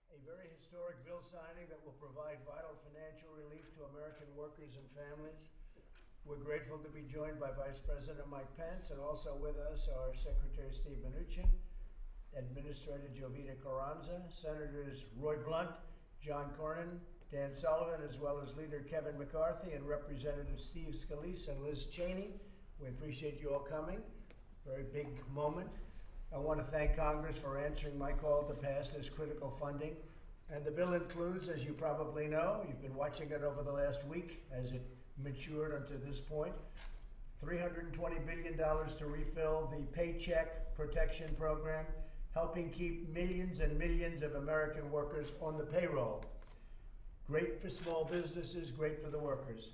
A very historic bill signing that will provide vital financial relief to American workers and families. We're grateful to be joined by Vice President Mike Pence, and also with us are Secretary Steve Mnuchin, Administrator Jovita Carranza, Senators Roy Blunt, John Cornyn, Dan Sullivan, as well as Leader Kevin McCarthy and Representative Steve Scalise and Liz Cheney. We appreciate you all coming. Very big moment. I want to thank Congress for answering my call to pass this critical funding. And the bill includes, as you probably know, you've been watching it over the last week as it matured until this point, $320 billion to refill the Paycheck Protection Program, helping keep millions and millions of American workers on the payroll. Great for small businesses, great for the workers.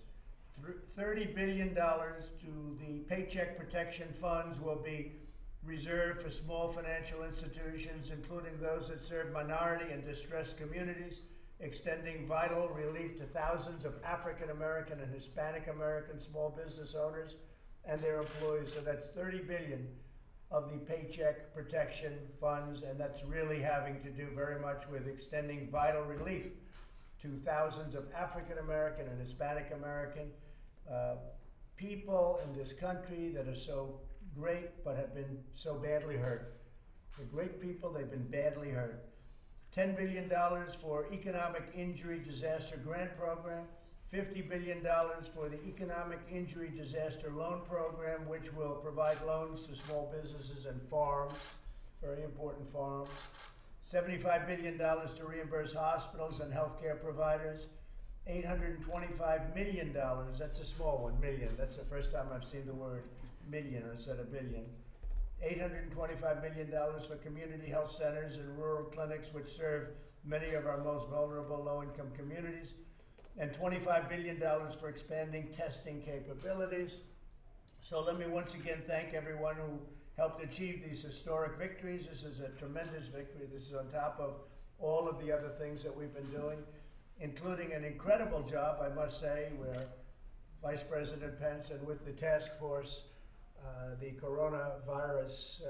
$30 billion to the Paycheck Protection Funds will be reserved for small financial institutions, including those that serve minority and distressed communities, extending vital relief to thousands of African American and Hispanic American small business owners and their employees. So that's $30 billion of the Paycheck Protection Funds, and that's really having to do very much with extending vital relief to thousands of African American and Hispanic American people in this country that are so great but have been so badly hurt. They're great people, they've been badly hurt. $10 billion for Economic Injury Disaster Grant Program, $50 billion for the Economic Injury Disaster Loan Program, which will provide loans to small businesses and farms, very important farms. $75 billion to reimburse hospitals and healthcare providers. $825 million, that's a small one, million. That's the first time I've seen the word million instead of billion. $825 million for community health centers and rural clinics, which serve many of our most vulnerable low-income communities. And $25 billion for expanding testing capabilities. So let me once again thank everyone who helped achieve these historic victories. This is a tremendous victory. This is on top of all of the other things that we've been doing, including an incredible job, I must say, where Vice President Pence and with the task force, the coronavirus,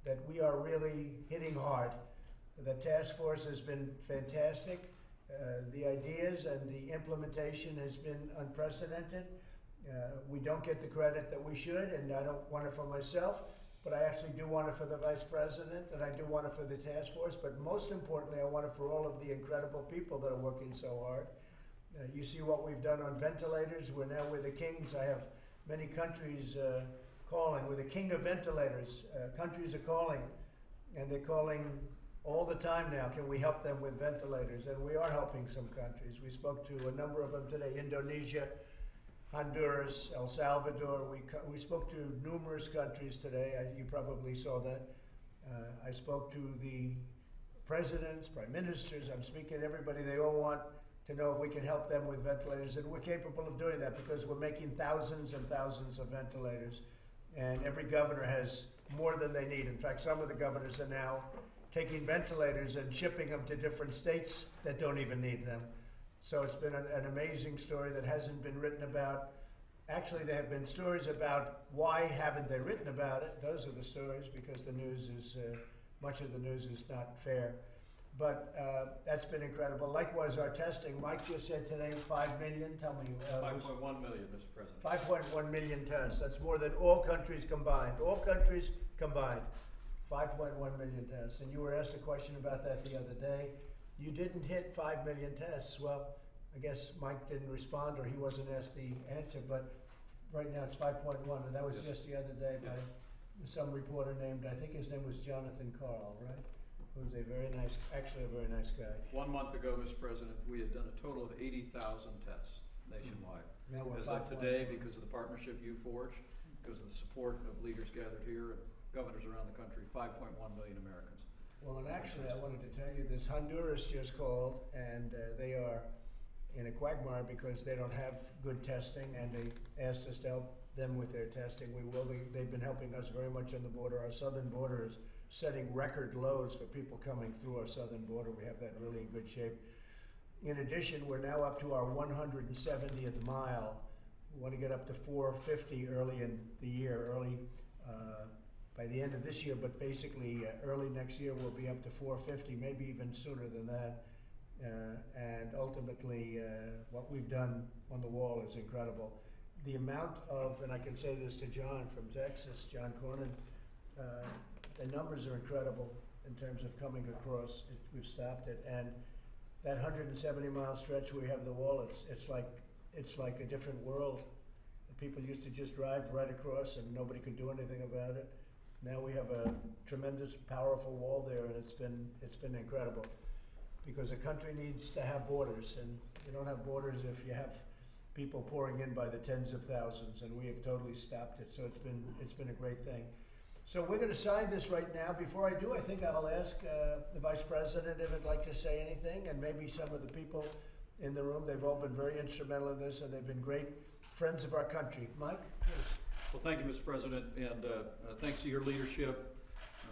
that we are really hitting hard. The task force has been fantastic. The ideas and the implementation has been unprecedented. We don't get the credit that we should, and I don't want it for myself, but I actually do want it for the Vice President, and I do want it for the task force, but most importantly, I want it for all of the incredible people that are working so hard. You see what we've done on ventilators. We're now with the kings. I have many countries calling. We're the king of ventilators. Countries are calling, and they're calling all the time now. Can we help them with ventilators? And we are helping some countries. We spoke to a number of them today, Indonesia, Honduras, El Salvador. We spoke to numerous countries today. You probably saw that. I spoke to the presidents, prime ministers. I'm speaking to everybody. They all want to know if we can help them with ventilators, and we're capable of doing that because we're making thousands and thousands of ventilators, and every governor has more than they need. In fact, some of the governors are now taking ventilators and shipping them to different states that don't even need them. So it's been an amazing story that hasn't been written about. Actually, there have been stories about why haven't they written about it. Those are the stories, because the news is, much of the news is not fair. But that's been incredible. Likewise, our testing. Mike just said today 5 million. Tell me. 5.1 million, Mr. President. 5.1 million tests. That's more than all countries combined. All countries combined. 5.1 million tests. And you were asked a question about that the other day. You didn't hit 5 million tests. Well, I guess Mike didn't respond, or he wasn't asked the answer, but right now it's 5.1, and that was just the other day by some reporter named, I think his name was Jonathan Carl, right? Who's a very nice, actually a very nice guy. 1 month ago, Mr. President, we had done a total of 80,000 tests nationwide. As of today, because of the partnership you forged, because of the support of leaders gathered here, and governors around the country, 5.1 million Americans. Well, and actually, I wanted to tell you this. Honduras just called, and they are in a quagmire because they don't have good testing, and they asked us to help them with their testing. We will. They've been helping us very much on the border. Our southern border is setting record lows for people coming through our southern border. We have that really in good shape. In addition, we're now up to our 170th mile. We want to get up to 450 early in the year, early by the end of this year, but basically early next year we'll be up to 450, maybe even sooner than that. And ultimately, what we've done on the wall is incredible. The amount of, and I can say this to John from Texas, John Cornyn, the numbers are incredible in terms of coming across. We've stopped it, and that 170-mile stretch where we have the wall, it's like a different world. The people used to just drive right across, and nobody could do anything about it. Now we have a tremendous, powerful wall there, and it's been incredible. Because a country needs to have borders, and you don't have borders if you have people pouring in by the tens of thousands, and we have totally stopped it. So it's been a great thing. So we're going to sign this right now. Before I do, I think I'll ask the Vice President if he'd like to say anything, and maybe some of the people in the room. They've all been very instrumental in this, and they've been great friends of our country. Mike, please. Well, thank you, Mr. President, and thanks to your leadership,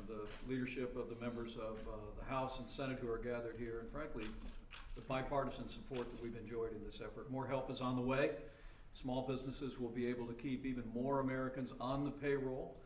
the leadership of the members of the House and Senate who are gathered here, and frankly, the bipartisan support that we've enjoyed in this effort. More help is on the way. Small businesses will be able to keep even more Americans on the payroll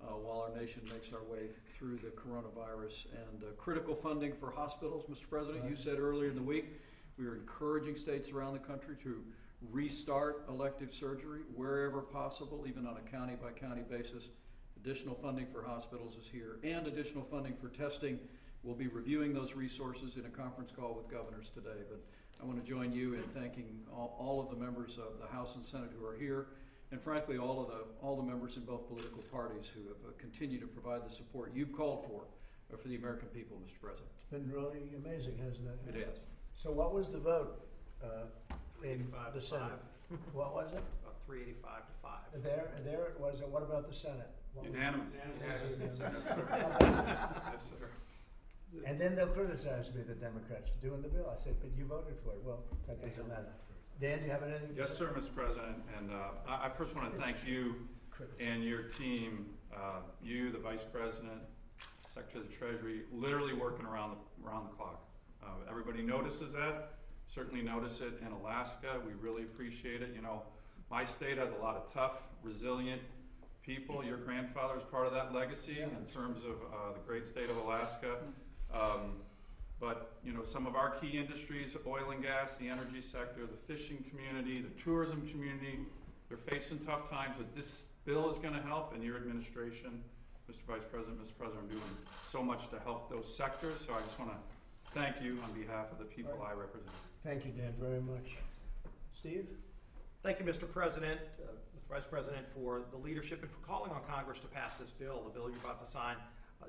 while our nation makes our way through the coronavirus. And critical funding for hospitals, Mr. President, you said earlier in the week, we are encouraging states around the country to restart elective surgery wherever possible, even on a county-by-county basis. Additional funding for hospitals is here, and additional funding for testing. We'll be reviewing those resources in a conference call with governors today, but I want to join you in thanking all of the members of the House and Senate who are here, and frankly, all the members in both political parties who have continued to provide the support you've called for the American people, Mr. President. It's been really amazing, hasn't it? It has. So what was the vote in 385 the to Senate? 5. What was it? About 385 to 5. There it was. And what about the Senate? What was it? Unanimous. Unanimous. Yes, sir. Yes, sir. And then they'll criticize me, the Democrats, for doing the bill. I said, but you voted for it. Well, that doesn't matter. Dan, do you have anything to Yes, say? sir, Mr. President. And I first want to thank you and your team, you, the Vice President, Secretary of the Treasury, literally working around the clock. Everybody notices that. Certainly notice it in Alaska. We really appreciate it. You know, my state has a lot of tough, resilient people. Your grandfather is part of that legacy in terms of the great state of Alaska. But you know, some of our key industries, oil and gas, the energy sector, the fishing community, the tourism community, they're facing tough times, but this bill is going to help, and your administration, Mr. Vice President, Mr. President, are doing so much to help those sectors. So I just want to thank you on behalf of the people I represent. Thank you, Dan, very much. Steve? Thank you, Mr. President, Mr. Vice President, for the leadership and for calling on Congress to pass this bill. The bill you're about to sign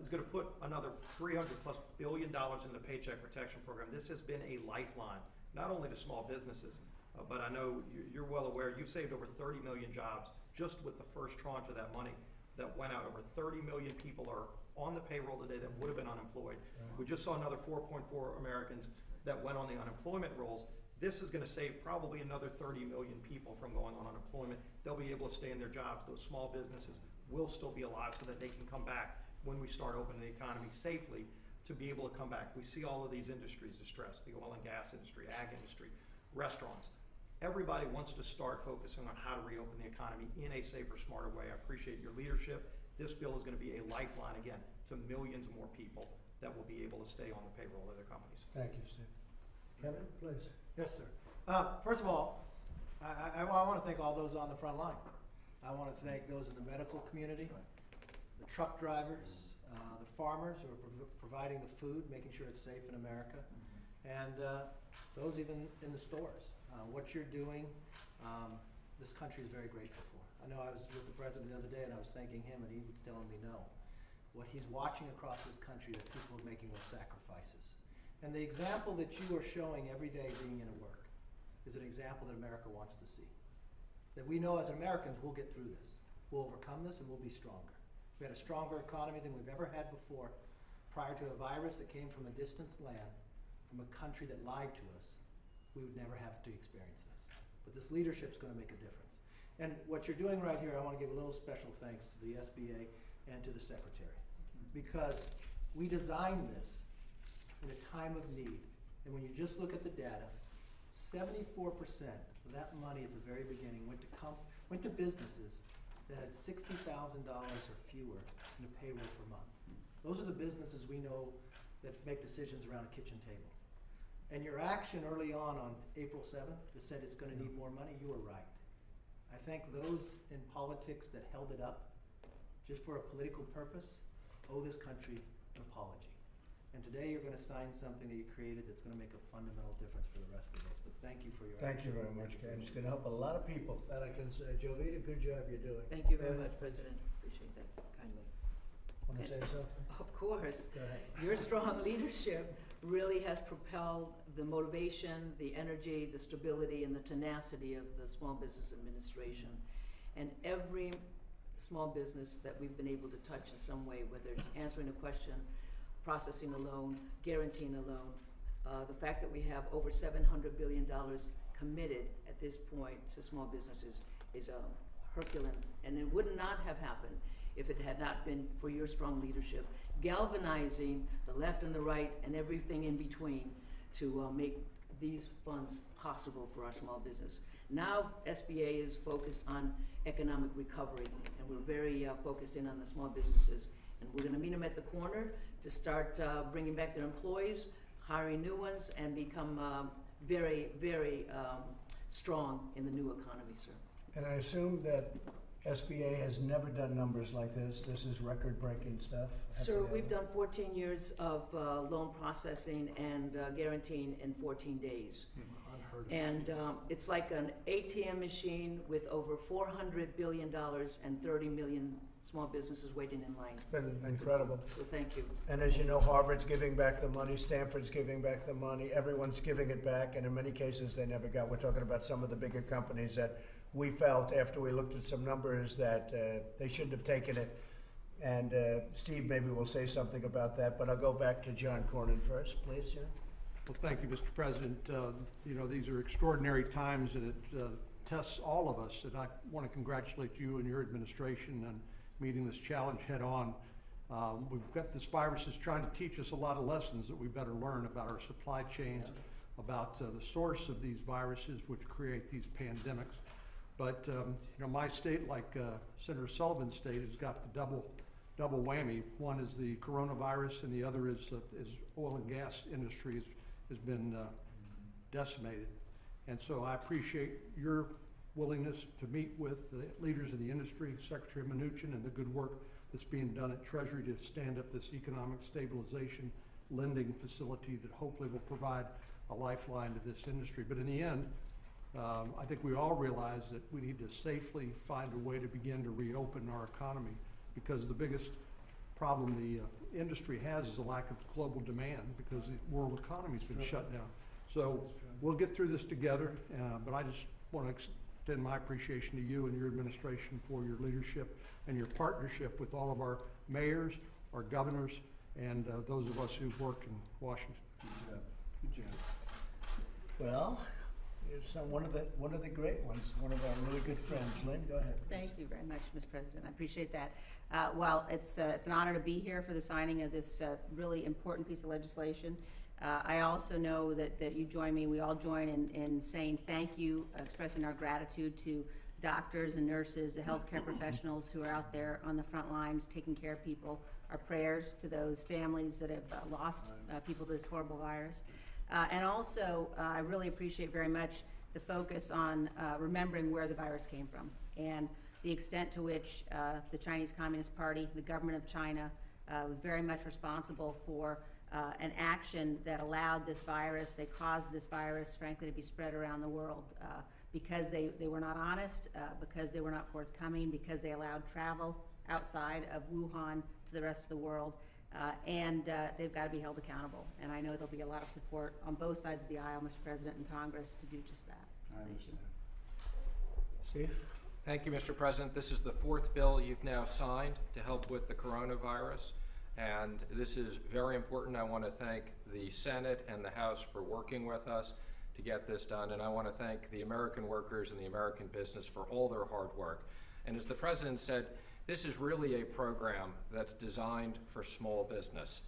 is going to put another $300+ billion in the Paycheck Protection Program. This has been a lifeline, not only to small businesses, but I know you're well aware, you've saved over 30 million jobs just with the first tranche of that money that went out. Over 30 million people are on the payroll today that would have been unemployed. We just saw another 4.4 Americans that went on the unemployment rolls. This is going to save probably another 30 million people from going on unemployment. They'll be able to stay in their jobs. Those small businesses will still be alive so that they can come back when we start opening the economy safely to be able to come back. We see all of these industries distressed, the oil and gas industry, ag industry, restaurants. Everybody wants to start focusing on how to reopen the economy in a safer, smarter way. I appreciate your leadership. This bill is going to be a lifeline, again, to millions more people that will be able to stay on the payroll of their companies. Thank you, Steve. Kevin, please. Yes, sir. First of all, I want to thank all those on the front line. I want to thank those in the medical community, the truck drivers, the farmers who are providing the food, making sure it's safe in America, and those even in the stores. What you're doing, this country is very grateful for. I know I was with the president the other day and I was thanking him and he was telling me no. What he's watching across this country, that people are making those sacrifices. And the example that you are showing every day being in work is an example that America wants to see. That we know as Americans we'll get through this. We'll overcome this and we'll be stronger. We had a stronger economy than we've ever had before prior to a virus that came from a distant land, from a country that lied to us. We would never have to experience this. But this leadership is going to make a difference. And what you're doing right here, I want to give a little special thanks to the SBA and to the Secretary. Because we designed this in a time of need. And when you just look at the data, 74% of that money at the very beginning went to businesses that had $60,000 or fewer in a payroll per month. Those are the businesses we know that make decisions around a kitchen table. And your action early on April 7th that said it's going to need more money, you were right. I think those in politics that held it up just for a political purpose owe this country an apology. And today you're going to sign something that you created that's going to make a fundamental difference for the rest of us. But thank you for your Thank you action. very much, Ken. It's gonna help a lot of people, that I can say. Jovita, good job you're doing. Thank you very Go ahead. much, President. Appreciate that kindly. Wanna say something? Of course. Go ahead. Your strong leadership really has propelled the motivation, the energy, the stability, and the tenacity of the Small Business Administration. And every small business that we've been able to touch in some way, whether it's answering a question, processing a loan, guaranteeing a loan, the fact that we have over $700 billion committed at this point to small businesses is Herculean, and it would not have happened if it had not been for your strong leadership, galvanizing the left and the right and everything in between to make these funds possible for our small business. Now SBA is focused on economic recovery, and we're very focused in on the small businesses. And we're gonna meet them at the corner to start bringing back their employees, hiring new ones, and become very, very strong in the new economy, sir. And I assume that SBA has never done numbers like this. This is record-breaking stuff. Sir, we've done 14 years of loan processing and guaranteeing in 14 days. Unheard of. And it's like an ATM machine with over $400 billion and 30 million small businesses waiting in line. It's been incredible. So thank you. And as you know, Harvard's giving back the money, Stanford's giving back the money, everyone's giving it back, and in many cases they never got. We're talking about some of the bigger companies that we felt after we looked at some numbers that they shouldn't have taken it. And Steve maybe will say something about that, but I'll go back to John Cornyn first, please, John. Well, thank you, Mr. President. You know, these are extraordinary times, and it tests all of us. And I want to congratulate you and your administration on meeting this challenge head on. We've got this virus that's trying to teach us a lot of lessons that we better learn about our supply chains, about the source of these viruses which create these pandemics. But you know, my state, like Senator Sullivan's state, has got the double whammy. One is the coronavirus, and the other is oil and gas industry has been decimated. And so I appreciate your willingness to meet with the leaders of the industry, Secretary Mnuchin, and the good work that's being done at Treasury to stand up this economic stabilization lending facility that hopefully will provide a lifeline to this industry. But in the end, I think we all realize that we need to safely find a way to begin to reopen our economy, because the biggest problem the industry has is a lack of global demand, because the world economy's been shut down. So we'll get through this together, but I just want to extend my appreciation to you and your administration for your leadership and your partnership with all of our mayors, our governors, and those of us who work in Washington. Good job. Well, it's one of the great ones, one of our really good friends. Lynn, go ahead. Thank you very much, Mr. President. I appreciate that. Well, it's an honor to be here for the signing of this really important piece of legislation. I also know that you join me, we all join in saying thank you, expressing our gratitude to doctors and nurses, the healthcare professionals who are out there on the front lines taking care of people. Our prayers to those families that have lost people to this horrible virus. And also, I really appreciate very much the focus on remembering where the virus came from and the extent to which the Chinese Communist Party, the government of China, was very much responsible for an action that allowed this virus, they caused this virus, frankly, to be spread around the world because they were not honest, because they were not forthcoming, because they allowed travel outside of Wuhan to the rest of the world. And they've got to be held accountable. And I know there'll be a lot of support on both sides of the aisle, Mr. President, and Congress to do just that. I understand. Steve? Thank you, Mr. President. This is the fourth bill you've now signed to help with the coronavirus, and this is very important. I want to thank the Senate and the House for working with us to get this done, and I want to thank the American workers and the American business for all their hard work. And as the President said, this is really a program that's designed for small business.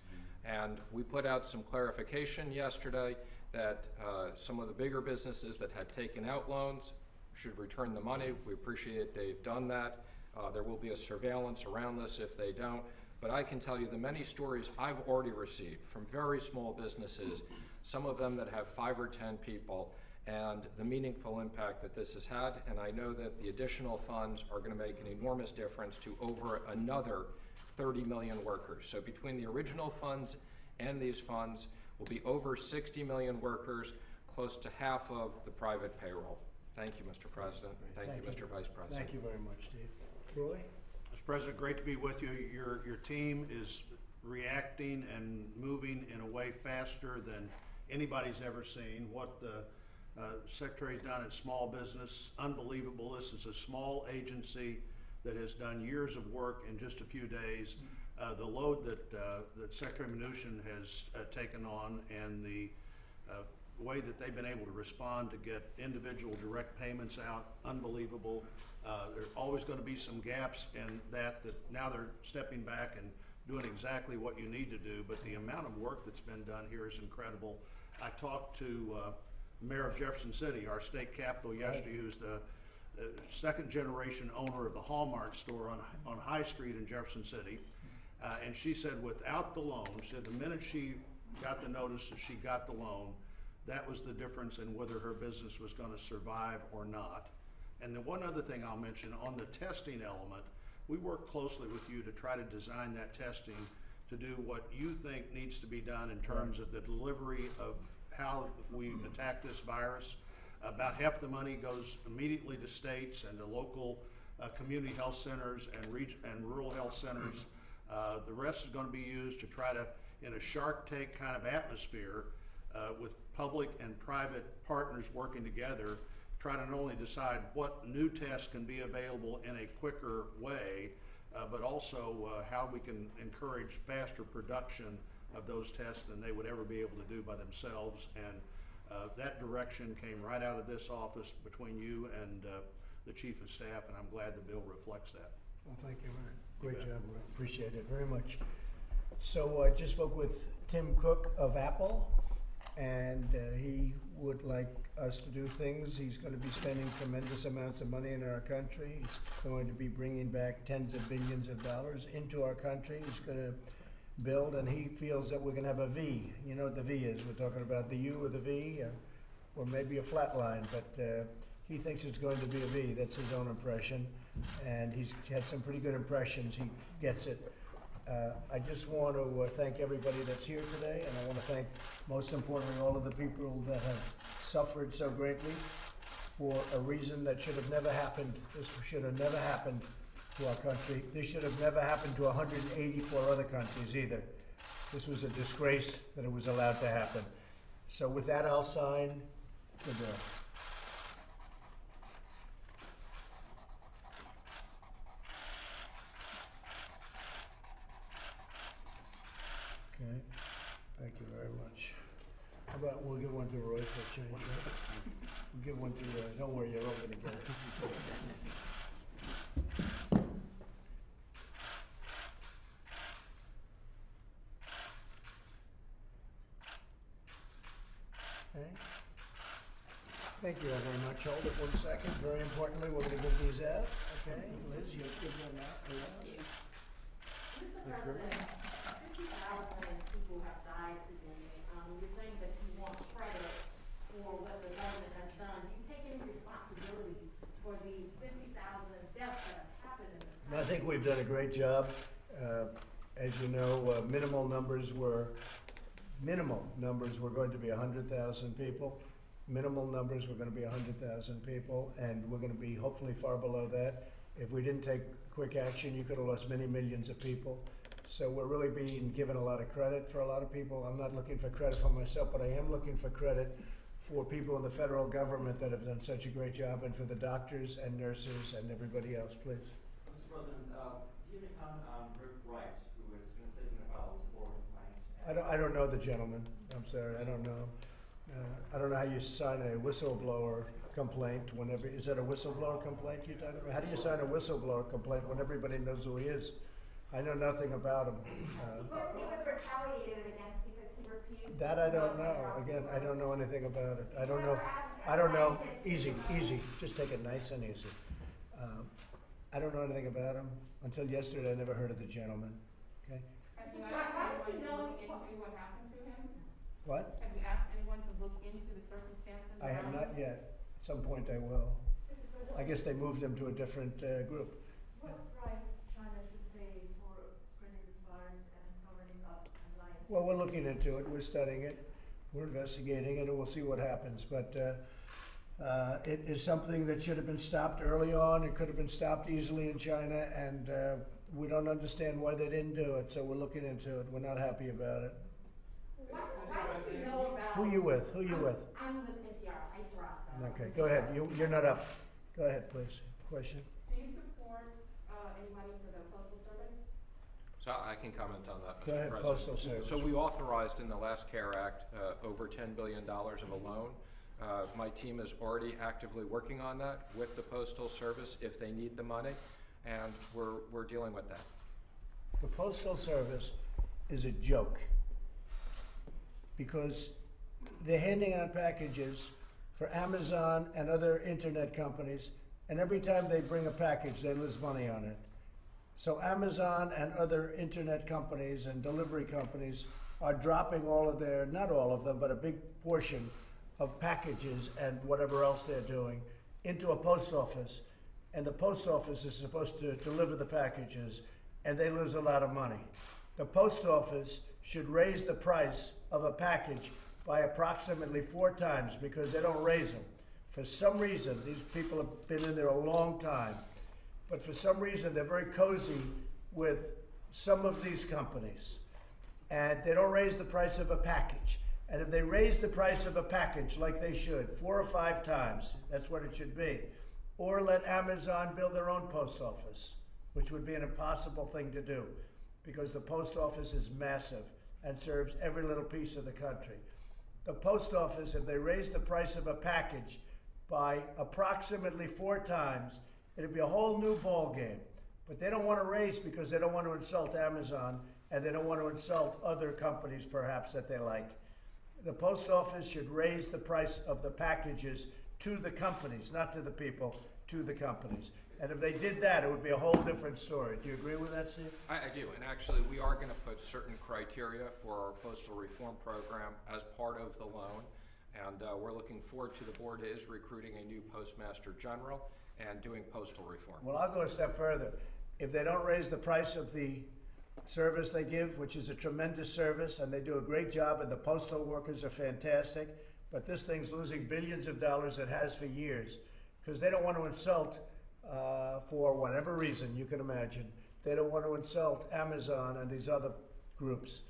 And we put out some clarification yesterday that some of the bigger businesses that had taken out loans should return the money. We appreciate they've done that. There will be a surveillance around this if they don't. But I can tell you the many stories I've already received from very small businesses, some of them that have 5 or 10 people, and the meaningful impact that this has had. And I know that the additional funds are going to make an enormous difference to over another 30 million workers. So between the original funds and these funds will be over 60 million workers, close to half of the private payroll. Thank you, Mr. President. Thank you, Mr. Vice President. Thank you very much, Steve. Roy? Mr. President, great to be with you. Your team is reacting and moving in a way faster than anybody's ever seen. What the Secretary's done at small business, unbelievable. This is a small agency that has done years of work in just a few days. The load that Secretary Mnuchin has taken on, and the way that they've been able to respond to get individual direct payments out, unbelievable. There's always going to be some gaps in that now they're stepping back and doing exactly what you need to do, but the amount of work that's been done here is incredible. I talked to the mayor of Jefferson City, our state capital, yesterday, who's the second generation owner of the Hallmark store on High Street in Jefferson City. And she said without the loan, she said the minute she got the notice that she got the loan, that was the difference in whether her business was going to survive or not. And the one other thing I'll mention, on the testing element, we work closely with you to try to design that testing to do what you think needs to be done in terms of the delivery of how we attack this virus. About half the money goes immediately to states and to local community health centers and rural health centers. The rest is going to be used to try to, in a Shark Tank kind of atmosphere, with public and private partners working together, try to not only decide what new tests can be available in a quicker way, but also how we can encourage faster production of those tests than they would ever be able to do by themselves. And that direction came right out of this office between you and the Chief of Staff, and I'm glad the bill reflects that. Well, thank you, Aaron. Great job, Roy. Appreciate it very much. So I just spoke with Tim Cook of Apple, and he would like us to do things. He's going to be spending tremendous amounts of money in our country. He's going to be bringing back tens of billions of dollars into our country. He's going to build, and he feels that we're going to have a V. You know what the V is. We're talking about the U or the V, or maybe a flat line, but he thinks it's going to be a V. That's his own impression, and he's had some pretty good impressions. He gets it. I just want to thank everybody that's here today, and I want to thank, most importantly, all of the people that have suffered so greatly for a reason that should have never happened. This should have never happened to our country. This should have never happened to 184 other countries either. This was a disgrace that it was allowed to happen. So with that, I'll sign the bill. Okay, thank you very much. How about we'll give one to Roy for a change, right? We'll give one to, don't worry, you're over to get it. Okay. Thank you all very much. Hold it 1 second. Very importantly, we're going to give these out. Okay, Liz, you'll give them out. Thank you. Mr. President, 50,000 people have died today. You're saying that you want credit for what the government has done. Do you take any responsibility for these 50,000 deaths that have happened in this country? I think we've done a great job. As you know, minimal numbers were going to be 100,000 people. Minimal numbers were going to be 100,000 people, and we're going to be hopefully far below that. If we didn't take quick action, you could have lost many millions of people. So we're really being given a lot of credit for a lot of people. I'm not looking for credit for myself, but I am looking for credit for people in the federal government that have done such a great job, and for the doctors and nurses and everybody else, please. Mr. President, do you have any comment on Rick Wright, who has been stating about whistleblower complaints? I don't know the gentleman. I'm sorry, I don't know. I don't know how you sign a whistleblower complaint whenever, is that a whistleblower complaint you're talking about? How do you sign a whistleblower complaint when everybody knows who he is? I know nothing about him. He says he was retaliated against because he refused. That I don't know. Again, I don't know anything about it. I don't know. Easy. Just take it nice and easy. I don't know anything about him. Until yesterday, I never heard of the gentleman, okay? Have you asked anyone to look into what happened to him? What? Have you asked anyone to look into the circumstances I have around not him? yet. At some point I will. I guess they moved him to a different group. What price China should pay for spreading this virus and covering it up and lying? Well, we're looking into it, we're studying it, we're investigating it, and we'll see what happens. But it is something that should have been stopped early on. It could have been stopped easily in China, and we don't understand why they didn't do it, so we're looking into it. We're not happy about it. Why don't you know about? Who you with? Who you with? I'm with NPR, Aisha Roscoe. Okay, go ahead. You're not up. Go ahead, please. Question? Do you support anybody for the postal service? So I can comment on that, Mr. Go ahead, President. Postal Service. So we authorized in the last CARE Act over $10 billion of a loan. My team is already actively working on that with the Postal Service if they need the money, and we're dealing with that. The Postal Service is a joke because they're handing out packages for Amazon and other internet companies, and every time they bring a package, they lose money on it. So Amazon and other internet companies and delivery companies are dropping all of their, not all of them, but a big portion of packages and whatever else they're doing into a post office. And the post office is supposed to deliver the packages, and they lose a lot of money. The post office should raise the price of a package by approximately 4 times because they don't raise them. For some reason, these people have been in there a long time, but for some reason they're very cozy with some of these companies, and they don't raise the price of a package. And if they raise the price of a package like they should, 4 or 5 times, that's what it should be, or let Amazon build their own post office, which would be an impossible thing to do because the post office is massive and serves every little piece of the country. The post office, if they raise the price of a package by approximately 4 times, it'd be a whole new ball game. But they don't want to raise because they don't want to insult Amazon and they don't want to insult other companies perhaps that they like. The post office should raise the price of the packages to the companies, not to the people, to the companies. And if they did that, it would be a whole different story. Do you agree with that, Steve? I do, and actually, we are going to put certain criteria for our postal reform program as part of the loan, and we're looking forward to the board is recruiting a new postmaster general and doing postal reform. Well, I'll go a step further. If they don't raise the price of the service they give, which is a tremendous service, and they do a great job, and the postal workers are fantastic, but this thing's losing billions of dollars, it has for years, because they don't want to insult for whatever reason you can imagine. They don't want to insult Amazon and these other groups.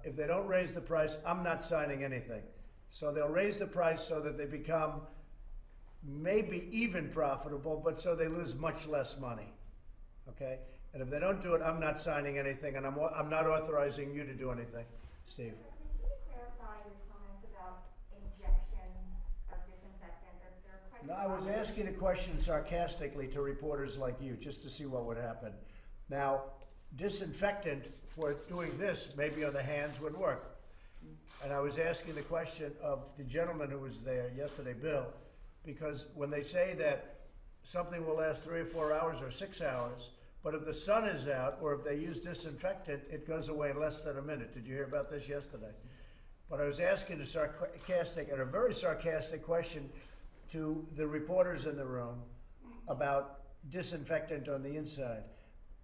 If they don't raise the price, I'm not signing anything. So they'll raise the price so that they become maybe even profitable, but so they lose much less money, okay? And if they don't do it, I'm not signing anything, and I'm not authorizing you to do anything. Steve. Can you clarify your comments about injections of disinfectant? There are quite No, I was asking a question sarcastically to reporters like you, just to see what would happen. Now, disinfectant for doing this, maybe on the hands, would work. And I was asking the question of the gentleman who was there yesterday, Bill, because when they say that something will last 3 or 4 hours or 6 hours, but if the sun is out or if they use disinfectant, it goes away in less than a minute. Did you hear about this yesterday? But I was asking a sarcastic and a very sarcastic question to the reporters in the room about disinfectant on the inside.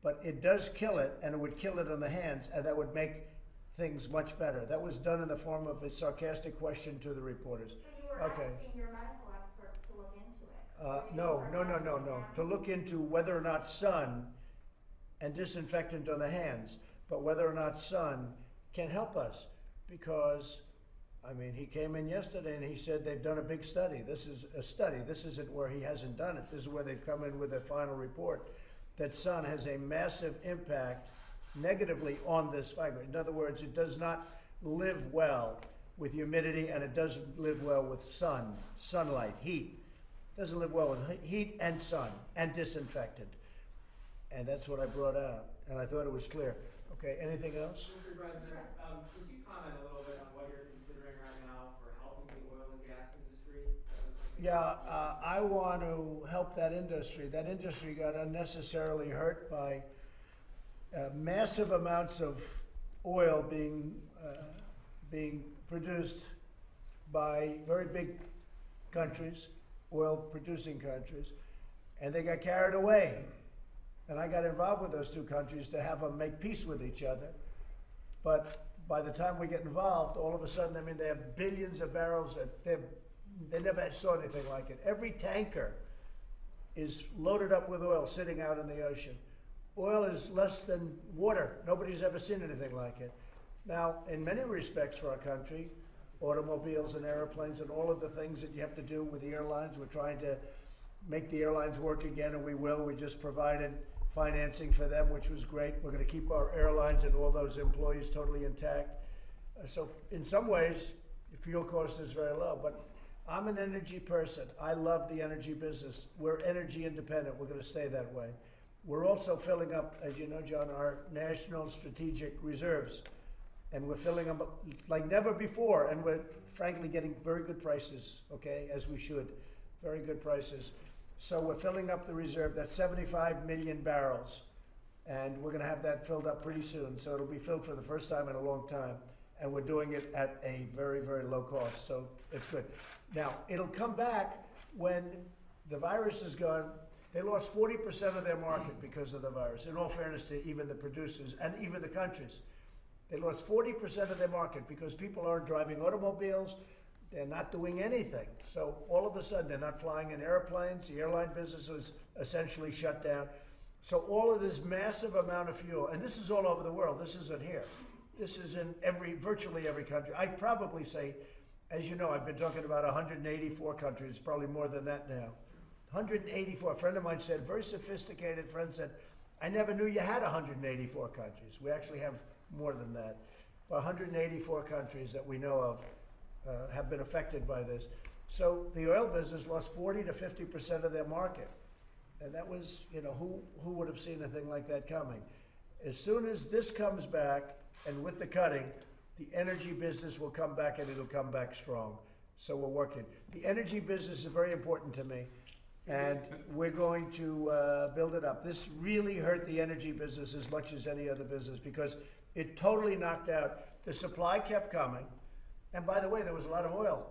But it does kill it, and it would kill it on the hands, and that would make things much better. That was done in the form of a sarcastic question to the reporters. So you were Okay. asking your medical experts to look into it? No. To look into whether or not sun and disinfectant on the hands, but whether or not sun can help us. Because, I mean, he came in yesterday and he said they've done a big study. This is a study. This isn't where he hasn't done it. This is where they've come in with a final report that sun has a massive impact negatively on this fiber. In other words, it does not live well with humidity, and it doesn't live well with sunlight, heat. It doesn't live well with heat and sun and disinfectant. And that's what I brought out, and I thought it was clear. Okay, anything else? Mr. President, could you comment a little bit on what you're considering right now for helping the oil and gas industry? That was something Yeah, I want to help that industry. That industry got unnecessarily hurt by massive amounts of oil being produced by very big countries, oil-producing countries, and they got carried away. And I got involved with those two countries to have them make peace with each other. But by the time we get involved, all of a sudden, I mean, they have billions of barrels. They never saw anything like it. Every tanker is loaded up with oil sitting out in the ocean. Oil is less than water. Nobody's ever seen anything like it. Now, in many respects for our country, automobiles and airplanes and all of the things that you have to do with the airlines, we're trying to make the airlines work again, and we will. We just provided financing for them, which was great. We're going to keep our airlines and all those employees totally intact. So in some ways, the fuel cost is very low, but I'm an energy person. I love the energy business. We're energy independent. We're going to stay that way. We're also filling up, as you know, John, our national strategic reserves. And we're filling them up like never before. And we're frankly getting very good prices, okay, as we should. Very good prices. So we're filling up the reserve. That's 75 million barrels. And we're going to have that filled up pretty soon. So it'll be filled for the first time in a long time. And we're doing it at a very, very low cost. So it's good. Now, it'll come back when the virus is gone. They lost 40% of their market because of the virus, in all fairness to even the producers and even the countries. They lost 40% of their market because people aren't driving automobiles. They're not doing anything. So all of a sudden, they're not flying in airplanes. The airline business was essentially shut down. So all of this massive amount of fuel, and this is all over the world. This isn't here. This is in virtually every country. I'd probably say, as you know, I've been talking about 184 countries, probably more than that now. 184. A friend of mine said, very sophisticated friend said, I never knew you had 184 countries. We actually have more than that. 184 countries that we know of have been affected by this. So the oil business lost 40 to 50% of their market. And that was, you know, who would have seen a thing like that coming? As soon as this comes back, and with the cutting, the energy business will come back, and it'll come back strong. So we're working. The energy business is very important to me, and we're going to build it up. This really hurt the energy business as much as any other business because it totally knocked out. The supply kept coming, and by the way, there was a lot of oil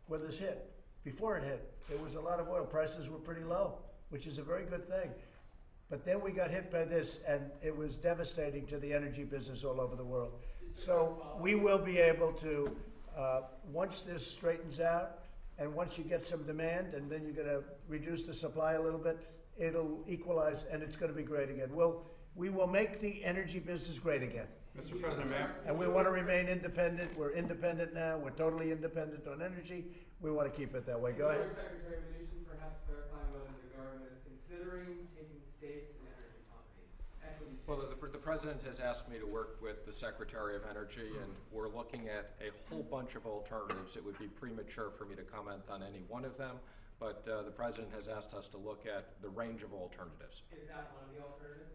when this hit. Before it hit, there was a lot of oil. Prices were pretty low, which is a very good thing. But then we got hit by this, and it was devastating to the energy business all over the world. So we will be able to, once this straightens out, and once you get some demand, and then you're going to reduce the supply a little bit, it'll equalize, and it's going to be great again. We will make the energy business great again. Mr. President, may I? And we want to remain independent. We're independent now. We're totally independent on energy. We want to keep it that way. Go ahead. Secretary, you should perhaps clarify whether the government is considering taking stakes in energy companies, equity stakes. Well, the President has asked me to work with the Secretary of Energy, and we're looking at a whole bunch of alternatives. It would be premature for me to comment on any one of them, but the President has asked us to look at the range of alternatives. Is that one of the alternatives?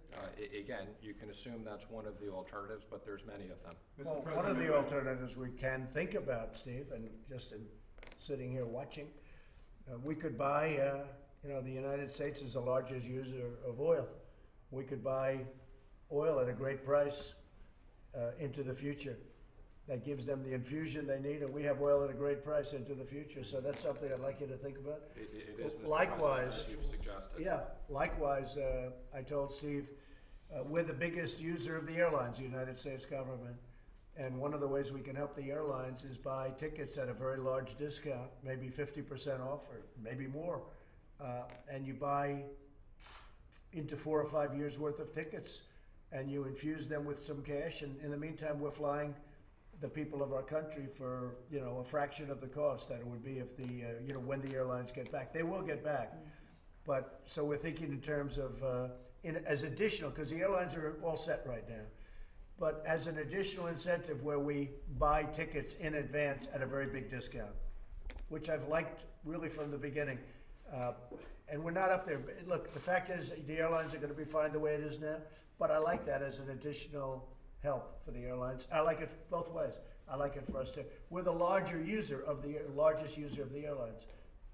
Again, you can assume that's one of the alternatives, but there's many of them. Well, one of the alternatives we can think about, Steve, and just in sitting here watching, we could buy, the United States is the largest user of oil. We could buy oil at a great price into the future. That gives them the infusion they need, and we have oil at a great price into the future. So that's something I'd like you to think about. It is, Mr. Likewise, President, as you've suggested. yeah, likewise, I told Steve, we're the biggest user of the airlines, the United States government. And one of the ways we can help the airlines is buy tickets at a very large discount, maybe 50% off or maybe more. And you buy into 4 or 5 years worth of tickets and you infuse them with some cash. And in the meantime, we're flying the people of our country for, a fraction of the cost that it would be if when the airlines get back. They will get back. But so we're thinking in terms of, as additional, because the airlines are all set right now. But as an additional incentive where we buy tickets in advance at a very big discount, which I've liked really from the beginning. And we're not up there. Look, the fact is the airlines are going to be fine the way it is now, but I like that as an additional help for the airlines. I like it both ways. I like it for us too. We're the largest user of the airlines.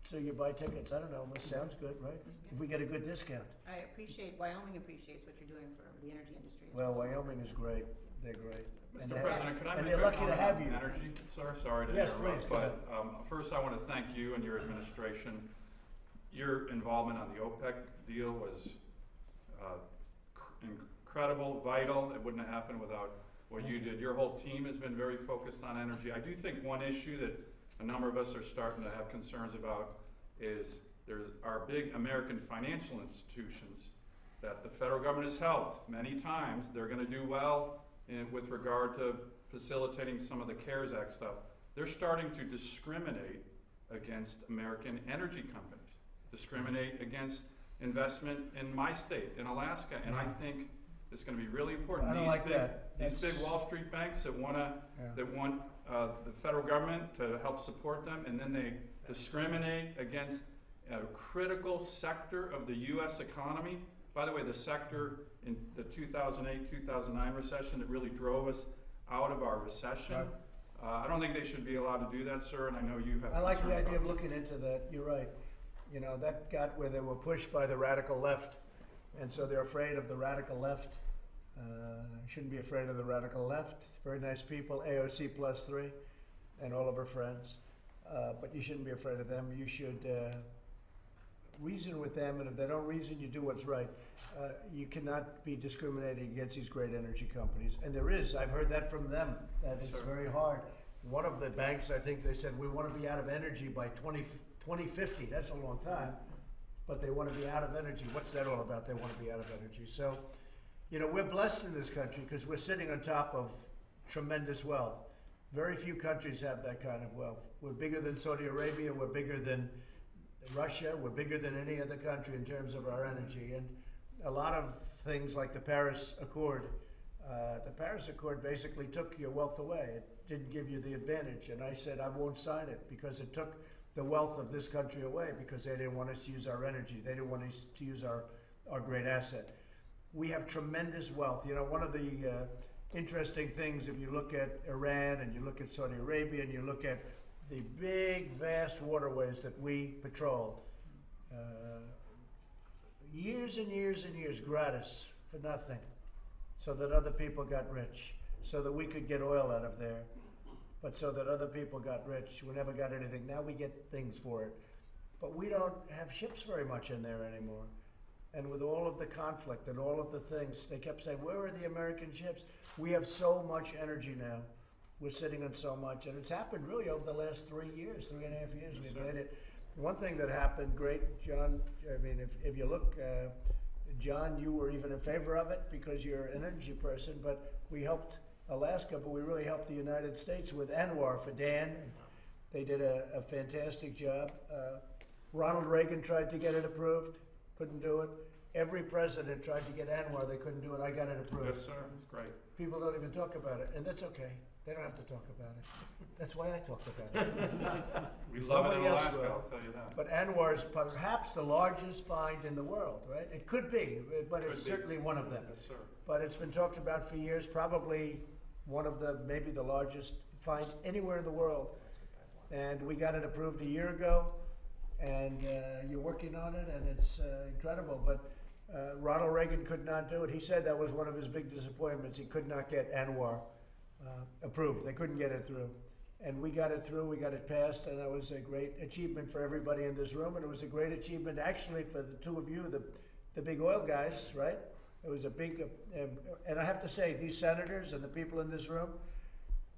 So you buy tickets, I don't know, it sounds good, right? If we get a good discount. Wyoming appreciates what you're doing for the energy industry. Well, Wyoming is great, they're great. And Mr. they President, could I and make they're a lucky to comment have on you. energy? Sorry to Yes, interrupt, please, go ahead. but first I want to thank you and your administration. Your involvement on the OPEC deal was incredible, vital. It wouldn't have happened without what you did. Your whole team has been very focused on energy. I do think one issue that a number of us are starting to have concerns about is there are big American financial institutions that the federal government has helped many times. They're going to do well with regard to facilitating some of the CARES Act stuff. They're starting to discriminate against American energy companies, discriminate against investment in my state, in Alaska, and I think it's going to be really important. I don't like that. These big Wall Street banks that want the federal government to help support them, and then they discriminate against a critical sector of the U.S. economy. By the way, the sector in the 2008-2009 recession that really drove us out of our recession. Right. I don't think they should be allowed to do that, sir, and I know you have I like the concerns idea of about looking into that, you're right. You know, that got where they were pushed by the radical left, and so they're afraid of the radical left. Shouldn't be afraid of the radical left. Very nice people, AOC +3, and all of her friends. But you shouldn't be afraid of them. You should reason with them, and if they don't reason, you do what's right. You cannot be discriminating against these great energy companies. And there is, I've heard that from them, that it's very hard. One of the banks, I think they said, we want to be out of energy by 2050. That's a long time, but they want to be out of energy. What's that all about? They want to be out of energy. So, you know, we're blessed in this country because we're sitting on top of tremendous wealth. Very few countries have that kind of wealth. We're bigger than Saudi Arabia. We're bigger than Russia. We're bigger than any other country in terms of our energy. And a lot of things like the Paris Accord. The Paris Accord basically took your wealth away. It didn't give you the advantage. And I said, I won't sign it because it took the wealth of this country away because they didn't want us to use our energy. They didn't want us to use our great asset. We have tremendous wealth. You know, one of the interesting things, if you look at Iran and you look at Saudi Arabia and you look at the big, vast waterways that we patrol, years and years and years gratis for nothing, so that other people got rich, so that we could get oil out of there, but so that other people got rich. We never got anything. Now we get things for it. But we don't have ships very much in there anymore. And with all of the conflict and all of the things, they kept saying, where are the American ships? We have so much energy now. We're sitting on so much. And it's happened really over the last 3 years, 3.5 years. We've made it. One thing that happened, great, John, I mean, if you look, John, you were even in favor of it because you're an energy person, but we helped Alaska, but we really helped the United States with ANWR for Dan. They did a fantastic job. Ronald Reagan tried to get it approved, couldn't do it. Every president tried to get ANWR, they couldn't do it. I got it approved. Yes, sir. It's great. People don't even talk about it, and that's okay. They don't have to talk about it. That's why I talk about it. We love it in Nobody else Alaska, will. I'll tell you that. But ANWR is perhaps the largest find in the world, right? It could be, but it's certainly one of them. Yes, sir. But it's been talked about for years, probably one of the, maybe the largest find anywhere in the world. And we got it approved a year ago, and you're working on it, and it's incredible. But Ronald Reagan could not do it. He said that was one of his big disappointments. He could not get ANWR approved. They couldn't get it through. And we got it through, we got it passed, and that was a great achievement for everybody in this room, and it was a great achievement actually for the two of you, the big oil guys, right? It was a big, and I have to say, these senators and the people in this room,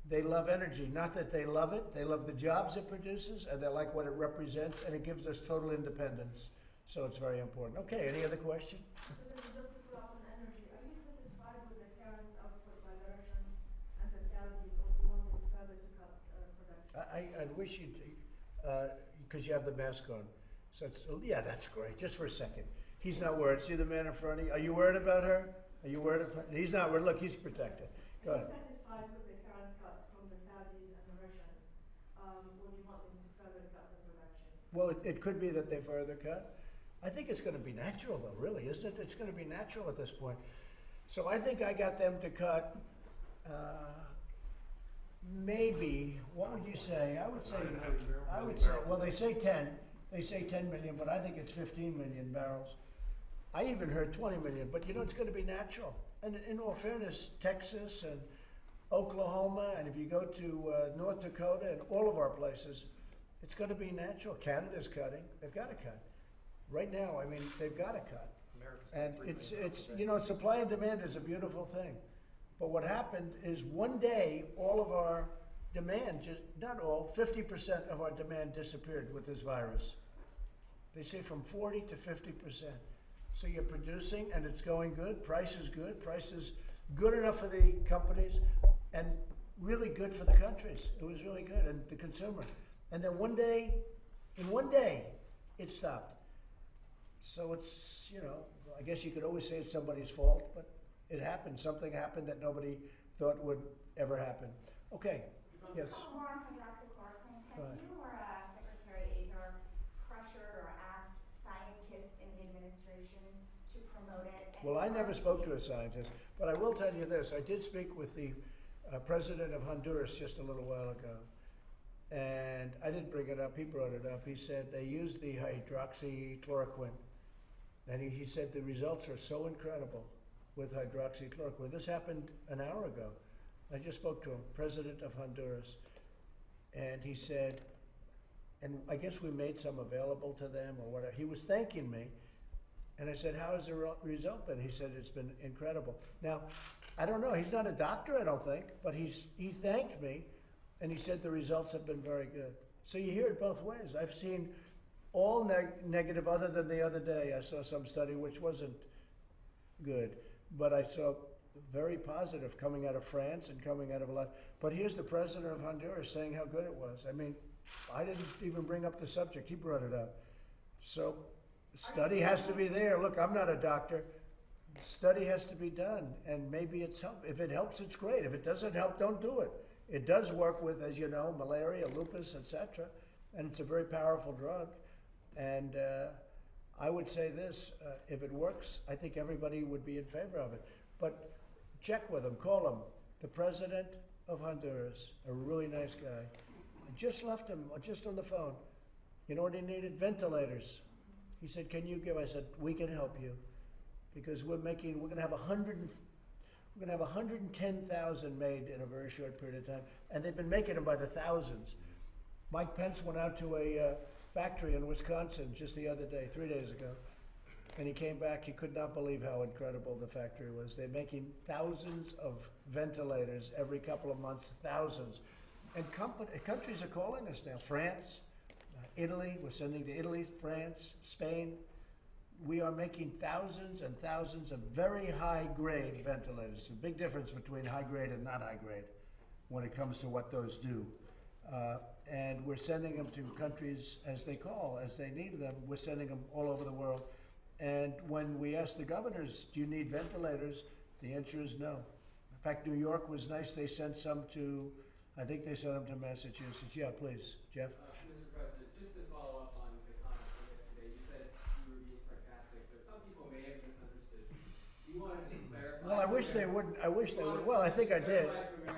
they love energy. Not that they love it, they love the jobs it produces, and they like what it represents, and it gives us total independence. So it's very important. Okay, any other question? So this is just to follow up on energy. Are you satisfied with the current output by the Russians and the Saudis, or do you want them further to cut production? I wish you'd, because you have the mask on. So it's, yeah, that's great. Just for a second. He's not worried. See the man in front of you? Are you worried about her? Are you worried about? He's not worried. Look, he's protected. Go Are ahead. you satisfied with the current cut from the Saudis and the Russians, or do you want them to further cut the production? Well, it could be that they further cut. I think it's going to be natural, though, really, isn't it? It's going to be natural at this point. So I think I got them to cut maybe, what would you say? I would say, well, they say 10. They say 10 million, but I think it's 15 million barrels. I even heard 20 million, but you know, it's gonna be natural. And in all fairness, Texas and Oklahoma, and if you go to North Dakota and all of our places, it's gonna be natural. Canada's cutting, they've gotta cut. Right now, I mean, they've gotta cut. America's And got 3 it's, million it's, barrels. you know, supply and demand is a beautiful thing. But what happened is one day, all of our demand, just, not all, 50% of our demand disappeared with this virus. They say from 40 to 50%. So you're producing and it's going good, price is good enough for the companies and really good for the countries. It was really good and the consumer. And then one day, in one day, it stopped. So it's, you know, I guess you could always say it's somebody's fault, but it happened. Something happened that nobody thought would ever happen. Okay, yes. More on hydroxychloroquine. Go Have ahead. you or Secretary Azar pressured or asked scientists in the administration to promote it? And Well, I never are spoke to you- a scientist, but I will tell you this. I did speak with the president of Honduras just a little while ago. And I didn't bring it up, he brought it up. He said they used the hydroxychloroquine. And he said the results are so incredible with hydroxychloroquine. This happened an hour ago. I just spoke to him, president of Honduras. And he said, and I guess we made some available to them or whatever. He was thanking me. And I said, how has the result been? He said, it's been incredible. Now, I don't know, he's not a doctor, I don't think, but he thanked me, and he said the results have been very good. So you hear it both ways. I've seen all negative, other than the other day, I saw some study which wasn't good, but I saw very positive coming out of France and coming out of a lot. But here's the president of Honduras saying how good it was. I mean, I didn't even bring up the subject, he brought it up. So, study has to be there. Look, I'm not a doctor. Study has to be done, and maybe it's help. If it helps, it's great. If it doesn't help, don't do it. It does work with, as you know, malaria, lupus, etc., and it's a very powerful drug. And I would say this, if it works, I think everybody would be in favor of it. But check with him, call him. The president of Honduras, a really nice guy. I just left him, just on the phone. You know what he needed? Ventilators. He said, can you give? I said, we can help you. Because we're gonna have 110,000 made in a very short period of time. And they've been making them by the thousands. Mike Pence went out to a factory in Wisconsin just the other day, 3 days ago. And he came back, he could not believe how incredible the factory was. They're making thousands of ventilators every couple of months, thousands. And countries are calling us now. France, Italy, we're sending to Italy, France, Spain. We are making thousands and thousands of very high-grade ventilators. There's a big difference between high-grade and not high-grade when it comes to what those do. And we're sending them to countries as they call, as they need them. We're sending them all over the world. And when we ask the governors, do you need ventilators? The answer is no. In fact, New York was nice. They sent some to, I think they sent them to Massachusetts. Yeah, please, Jeff. Mr. President, just to follow up on the comment from yesterday, you said you were being sarcastic, but some people may have misunderstood. You wanted to clarify. Well, I wish they wouldn't. I wish they would. Well, I think I did,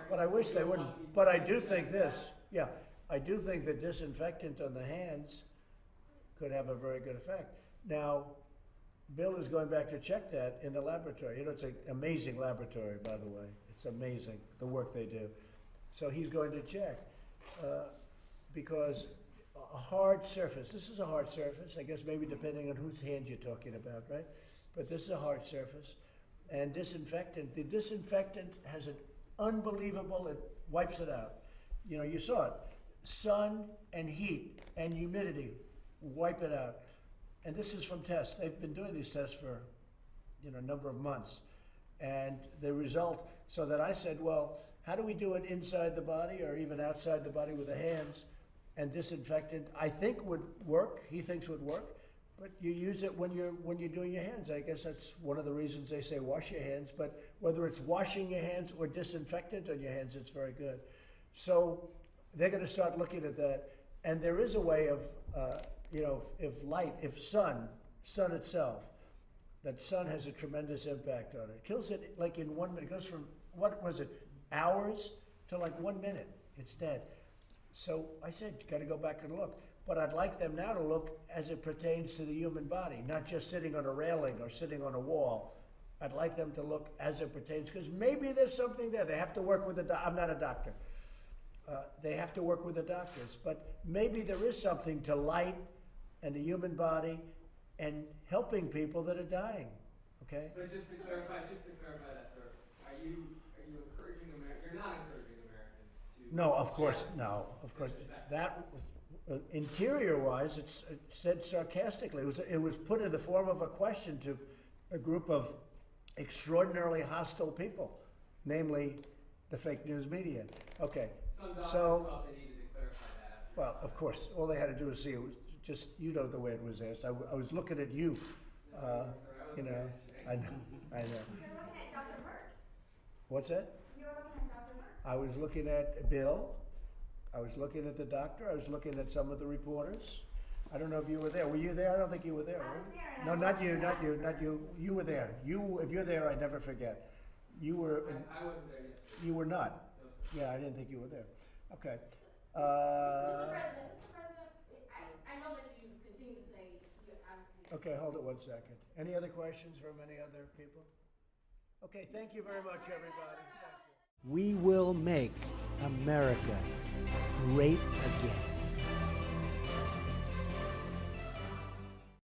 but I wish they wouldn't. But I do think this. Yeah, I do think the disinfectant on the hands could have a very good effect. Now, Bill is going back to check that in the laboratory. You know, it's an amazing laboratory, by the way. It's amazing, the work they do. So he's going to check, because a hard surface, this is a hard surface, I guess maybe depending on whose hand you're talking about, right? But this is a hard surface. And disinfectant, the disinfectant has an unbelievable, it wipes it out. You know, you saw it. Sun and heat and humidity wipe it out. And this is from tests. They've been doing these tests for, you know, a number of months. And the result, so that I said, well, how do we do it inside the body or even outside the body with the hands? And disinfectant, I think would work, he thinks would work, but you use it when you're doing your hands. I guess that's one of the reasons they say wash your hands, but whether it's washing your hands or disinfectant on your hands, it's very good. So they're gonna start looking at that. And there is a way of, you know, if light, if sun itself, that sun has a tremendous impact on it. It kills it like in 1 minute. It goes from, what was it, hours to like 1 minute. It's dead. So I said, you gotta go back and look. but I'd like them now to look as it pertains to the human body, not just sitting on a railing or sitting on a wall. I'd like them to look as it pertains, because maybe there's something there. They have to work with I'm not a doctor. They have to work with the doctors, but maybe there is something to light and the human body and helping people that are dying, okay? But just to clarify that, sir, are you encouraging you're not encouraging Americans to? No, of course, no, of course. That was, interior-wise, it said sarcastically. It was put in the form of a question to a group of extraordinarily hostile people, namely the fake news media. Okay, Some doctors so, thought they needed to clarify that. well, of course, all they had to do was see it was just, you know the way it was asked. I was looking at you, you know, I know. You're looking at Dr. Merck. What's that? You were looking at Dr. Merck. I was looking at Bill, I was looking at the doctor, I was looking at some of the reporters. I don't know if you were there. Were you there? I don't think you were there. I were was you? there, and No, I not watched you, the not you, last not you. You were there. If you're there, I never forget. You were. I wasn't there yesterday. You were not. No, sir. Yeah, I didn't think you were there. Okay. Mr. President, I know that you continue to say you obviously. Okay, hold it 1 second. Any other questions from any other people? Okay, thank you very much, everybody. Thank you. We will make America great again.